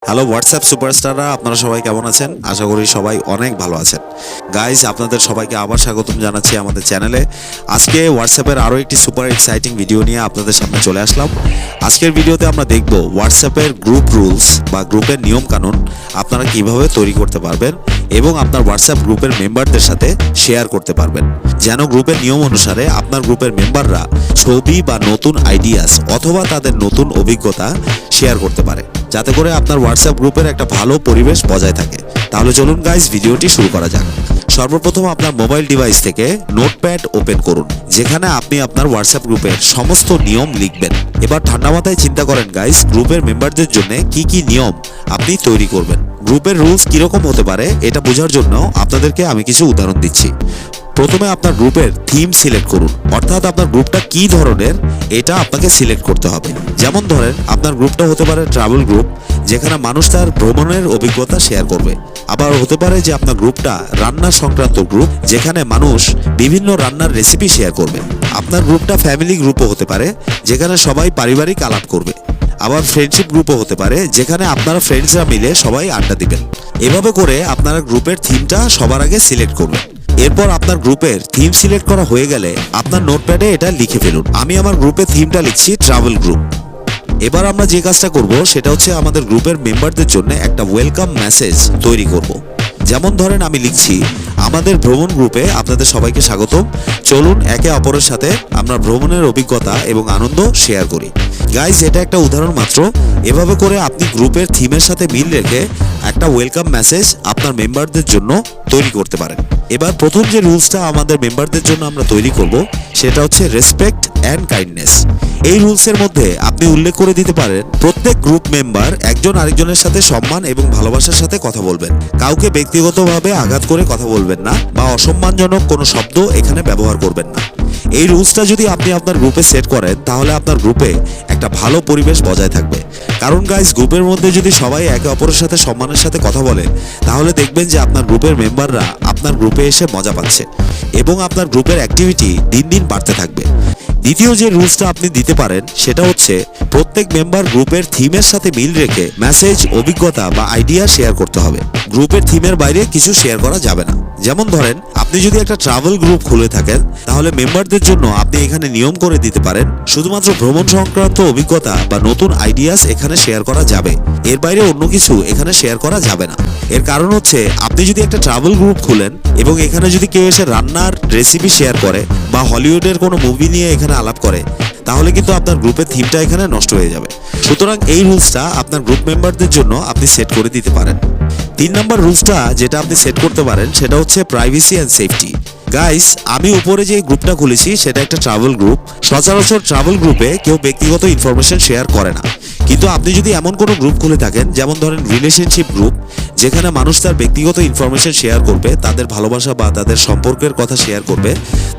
Hello WhatsApp সুপারস্টাররা, আপনারা সবাই কেমন আছেন? আশা করি সবাই অনেক ভালো আছেন। গাইজ, আপনাদের সবাইকে আবার স্বাগতম জানাচ্ছি আমাদের চ্যানেলে। আজকে হোয়াটসঅ্যাপের আরও একটি সুপার এক্সাইটিং ভিডিও নিয়ে আপনাদের সামনে চলে আসলাম। আজকের ভিডিওতে আমরা দেখব হোয়াটসঅ্যাপের গ্রুপ রুলস বা গ্রুপের নিয়মকানুন আপনারা কিভাবে তৈরি করতে পারবেন এবং আপনার হোয়াটসঅ্যাপ গ্রুপের মেম্বারদের সাথে শেয়ার করতে পারবেন, যেন গ্রুপের নিয়ম অনুসারে আপনার গ্রুপের মেম্বাররা ছবি বা নতুন আইডিয়াস অথবা তাদের নতুন অভিজ্ঞতা শেয়ার করতে পারে, যাতে করে আপনার হোয়াটসঅ্যাপ গ্রুপের একটা ভালো পরিবেশ বজায় থাকে। তাহলে চলুন গাইজ, ভিডিওটি শুরু করা যাক। সর্বপ্রথম আপনার মোবাইল ডিভাইস থেকে নোটপ্যাড ওপেন করুন, যেখানে আপনি আপনার হোয়াটসঅ্যাপ গ্রুপের সমস্ত নিয়ম লিখবেন। এবার ঠান্ডা মাথায় চিন্তা করেন গাইজ, গ্রুপের মেম্বারদের জন্য কি কি নিয়ম আপনি তৈরি করবেন। গ্রুপের রুলস কিরকম হতে পারে এটা বোঝার জন্য আপনাদেরকে আমি কিছু উদাহরণ দিচ্ছি। প্রথমে আপনার গ্রুপের থিম সিলেক্ট করুন, অর্থাৎ আপনার গ্রুপটা কি ধরনের এটা আপনাকে সিলেক্ট করতে হবে। যেমন ধরেন, আপনার গ্রুপটা হতে পারে ট্রাভেল গ্রুপ, যেখানে মানুষ তার ভ্রমণের অভিজ্ঞতা শেয়ার করবে। আবার হতে পারে যে আপনার গ্রুপটা রান্না সংক্রান্ত গ্রুপ, যেখানে মানুষ বিভিন্ন রান্নার রেসিপি শেয়ার করবে। আপনার গ্রুপটা ফ্যামিলি গ্রুপও হতে পারে, যেখানে সবাই পারিবারিক আলাপ করবে। আবার ফ্রেন্ডশিপ গ্রুপও হতে পারে, যেখানে আপনারা ফ্রেন্ডসরা মিলে সবাই আড্ডা দিবেন। এভাবে করে আপনারা গ্রুপের থিমটা সবার আগে সিলেক্ট করবেন। এরপর আপনার গ্রুপের থিম সিলেক্ট করা হয়ে গেলে আপনার নোটপ্যাডে এটা লিখে ফেলুন। আমি আমার গ্রুপের থিমটা লিখছি ট্রাভেল গ্রুপ। এবার আমরা যে কাজটা করব সেটা হচ্ছে আমাদের গ্রুপের মেম্বারদের জন্য একটা ওয়েলকাম মেসেজ তৈরি করব। যেমন ধরেন, আমি লিখছি, আমাদের ভ্রমণ গ্রুপে আপনাদের সবাইকে স্বাগতম। চলুন একে অপরের সাথে আমরা ভ্রমণের অভিজ্ঞতা এবং আনন্দ শেয়ার করি। গাইজ, এটা একটা উদাহরণ মাত্র। এভাবে করে আপনি গ্রুপের থিমের সাথে মিল রেখে একটা ওয়েলকাম মেসেজ আপনার মেম্বারদের জন্য তৈরি করতে পারেন। এবার প্রথম যে রুলসটা আমাদের মেম্বারদের জন্য আমরা তৈরি করব সেটা হচ্ছে রেসপেক্ট অ্যান্ড কাইন্ডনেস। এই রুলসের মধ্যে আপনি উল্লেখ করে দিতে পারেন, প্রত্যেক গ্রুপ মেম্বার একজন আরেকজনের সাথে সম্মান এবং ভালোবাসার সাথে কথা বলবেন। কাউকে ব্যক্তিগতভাবে আঘাত করে কথা বলবেন না বা অসম্মানজনক কোনো শব্দ এখানে ব্যবহার করবেন না। এই রুলসটা যদি আপনি আপনার গ্রুপে সেট করেন, তাহলে আপনার গ্রুপে একটা ভালো পরিবেশ বজায় থাকবে। কারণ গাইজ, গ্রুপের মধ্যে যদি সবাই একে অপরের সাথে সম্মানের সাথে কথা বলে, তাহলে দেখবেন যে আপনার গ্রুপের মেম্বাররা আপনার গ্রুপে এসে মজা পাচ্ছে এবং আপনার গ্রুপের অ্যাক্টিভিটি দিন দিন বাড়তে থাকবে। দ্বিতীয় যে রুলসটা আপনি দিতে পারেন সেটা হচ্ছে, প্রত্যেক মেম্বার গ্রুপের থিমের সাথে মিল রেখে মেসেজ, অভিজ্ঞতা বা আইডিয়া শেয়ার করতে হবে। গ্রুপের থিমের বাইরে কিছু শেয়ার করা যাবে না। যেমন ধরেন, আপনি যদি একটা ট্রাভেল গ্রুপ খুলে থাকেন, তাহলে মেম্বারদের জন্য আপনি এখানে নিয়ম করে দিতে পারেন, শুধুমাত্র ভ্রমণ সংক্রান্ত অভিজ্ঞতা বা নতুন আইডিয়াস এখানে শেয়ার করা যাবে। এর বাইরে অন্য কিছু এখানে শেয়ার করা যাবে না। এর কারণ হচ্ছে, আপনি যদি একটা ট্রাভেল গ্রুপ খুলেন এবং এখানে যদি কেউ এসে রান্নার রেসিপি শেয়ার করে বা হলিউডের কোনো মুভি নিয়ে এখানে আলাপ করে, তাহলে কিন্তু আপনার গ্রুপের থিমটা এখানে নষ্ট হয়ে যাবে। সুতরাং এই রুলসটা আপনার গ্রুপ মেম্বারদের জন্য আপনি সেট করে দিতে পারেন। 3 নম্বর রুলসটা যেটা আপনি সেট করতে পারেন সেটা হচ্ছে প্রাইভেসি অ্যান্ড সেফটি। গাইস, আমি উপরে যে গ্রুপটা খুলেছি সেটা একটা ট্রাভেল গ্রুপ। সচরাচর ট্রাভেল গ্রুপে কেউ ব্যক্তিগত ইনফরমেশন শেয়ার করে না। কিন্তু আপনি যদি এমন কোনো গ্রুপ খুলে থাকেন, যেমন ধরেন রিলেশনশিপ গ্রুপ, যেখানে মানুষ তার ব্যক্তিগত ইনফরমেশন শেয়ার করবে, তাদের ভালোবাসা বা তাদের সম্পর্কের কথা শেয়ার করবে,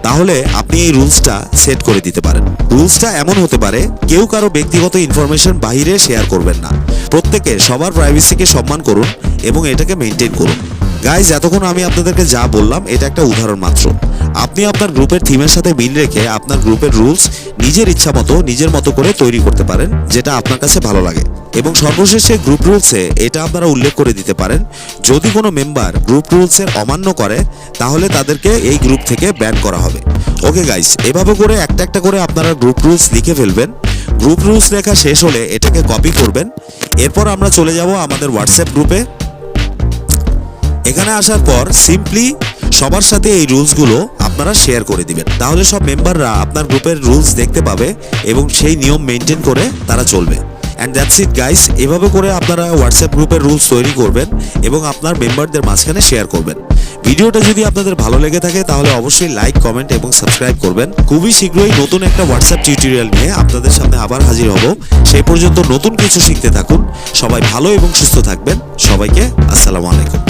তাহলে আপনি এই রুলসটা সেট করে দিতে পারেন। রুলসটা এমন হতে পারে, কেউ কারো ব্যক্তিগত ইনফরমেশন বাইরে শেয়ার করবেন না। প্রত্যেকে সবার প্রাইভেসিকে সম্মান করুন এবং এটাকে মেনটেন করুন। গাইজ, এতক্ষণ আমি আপনাদেরকে যা বললাম এটা একটা উদাহরণ মাত্র। আপনি আপনার গ্রুপের থিমের সাথে মিল রেখে আপনার গ্রুপের রুলস নিজের ইচ্ছা মতো, নিজের মতো করে তৈরি করতে পারেন, যেটা আপনার কাছে ভালো লাগে। এবং সর্বশেষে গ্রুপ রুলসে এটা আপনারা উল্লেখ করে দিতে পারেন, যদি কোনো মেম্বার গ্রুপ রুলসের অমান্য করে, তাহলে তাদেরকে এই গ্রুপ থেকে ব্যান করা হবে। ওকে গাইজ, এভাবে করে একটা একটা করে আপনারা গ্রুপ রুলস লিখে ফেলবেন। গ্রুপ রুলস লেখা শেষ হলে এটাকে কপি করবেন। এরপর আমরা চলে যাব আমাদের হোয়াটসঅ্যাপ গ্রুপে। এখানে আসার পর সিম্পলি সবার সাথে এই রুলসগুলো আপনারা শেয়ার করে দিবেন। তাহলে সব মেম্বাররা আপনার গ্রুপের রুলস দেখতে পাবে এবং সেই নিয়ম মেনটেন করে তারা চলবে। And that's it guys. এভাবে করে আপনারা হোয়াটসঅ্যাপ গ্রুপের রুলস তৈরি করবেন এবং আপনার মেম্বারদের মাঝখানে শেয়ার করবেন। ভিডিওটা যদি আপনাদের ভালো লেগে থাকে তাহলে অবশ্যই লাইক, কমেন্ট এবং সাবস্ক্রাইব করবেন। খুবই শীঘ্রই নতুন একটা হোয়াটসঅ্যাপ টিউটোরিয়াল নিয়ে আপনাদের সামনে আবার হাজির হব। সেই পর্যন্ত নতুন কিছু শিখতে থাকুন। সবাই ভালো এবং সুস্থ থাকবেন। সবাইকে আসসালামু আলাইকুম।